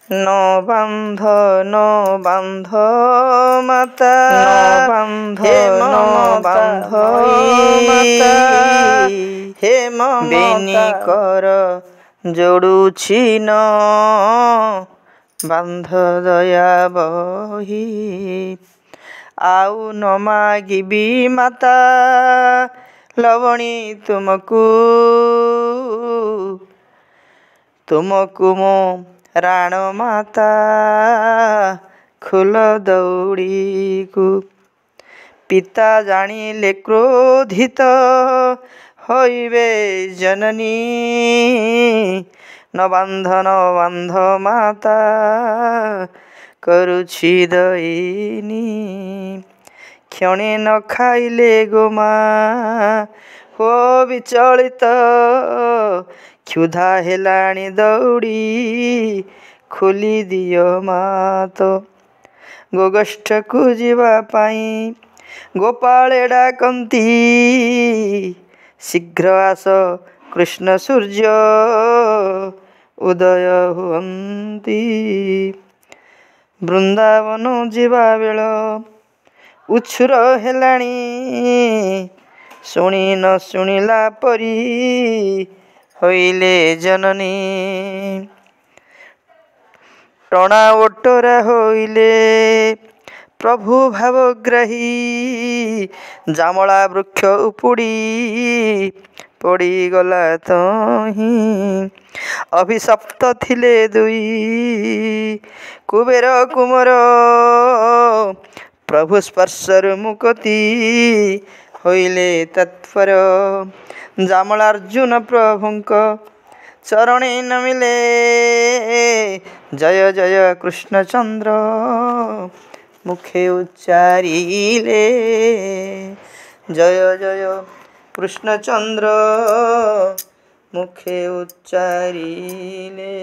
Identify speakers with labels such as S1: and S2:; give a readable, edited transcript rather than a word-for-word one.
S1: ন বান্ধ মাতা হে বান্ধ হে বেনি কର ଯୋଡ଼ୁଛି ନ ବାନ୍ଧ ଦୟା ବହି ଆଉ ନ ମାଗିବି ମାତା ଲବଣୀ ତୁମକୁ ମୋ ରାଣ ମାତା ଖୋଲ ଦଉଡ଼ିକୁ ପିତା ଜାଣିଲେ କ୍ରୋଧିତ ହୋଇବେ ଜନନୀ ନ ବାନ୍ଧ ମାତା କରୁଛି ଦଇନି କ୍ଷଣେ ନ ଖାଇଲେ ଗୋମା ହୋ ବିଚଳିତ କ୍ଷୁଧା ହେଲାଣି ଦଉଡ଼ି ଖୋଲି ଦିଅ ମାତ ଗୋଗୋଷ୍ଠକୁ ଯିବା ପାଇଁ ଗୋପାଳେ ଡାକନ୍ତି ଶୀଘ୍ର ଆସ କୃଷ୍ଣ ସୂର୍ଯ୍ୟ ଉଦୟ ହୁଅନ୍ତି ବୃନ୍ଦାବନ ଯିବା ବେଳ ଉଛୁର ହେଲାଣି ଶୁଣି ନ ଶୁଣିଲା ପରି ହୋଇଲେ ଜନନୀ ଟଣା ଓଟରା ହୋଇଲେ ପ୍ରଭୁ ଭାବଗ୍ରାହୀ ଜାମଳା ବୃକ୍ଷ ଉପୁଡ଼ି ପଡ଼ିଗଲା ତହିଁ ଅଭିଶପ୍ତ ଥିଲେ ଦୁଇ କୁବେର କୁମର ପ୍ରଭୁ ସ୍ପର୍ଶରୁ ମୁକ୍ତି ହୋଇଲେ ତତ୍ପର ଜାମଳାର୍ଜୁନ ପ୍ରଭୁଙ୍କ ଚରଣେ ନମିଲେ ଜୟ ଜୟ କୃଷ୍ଣଚନ୍ଦ୍ର ମୁଖେ ଉଚ୍ଚାରିଲେ ଜୟ ଜୟ କୃଷ୍ଣଚନ୍ଦ୍ର ମୁଖେ ଉଚ୍ଚାରିଲେ।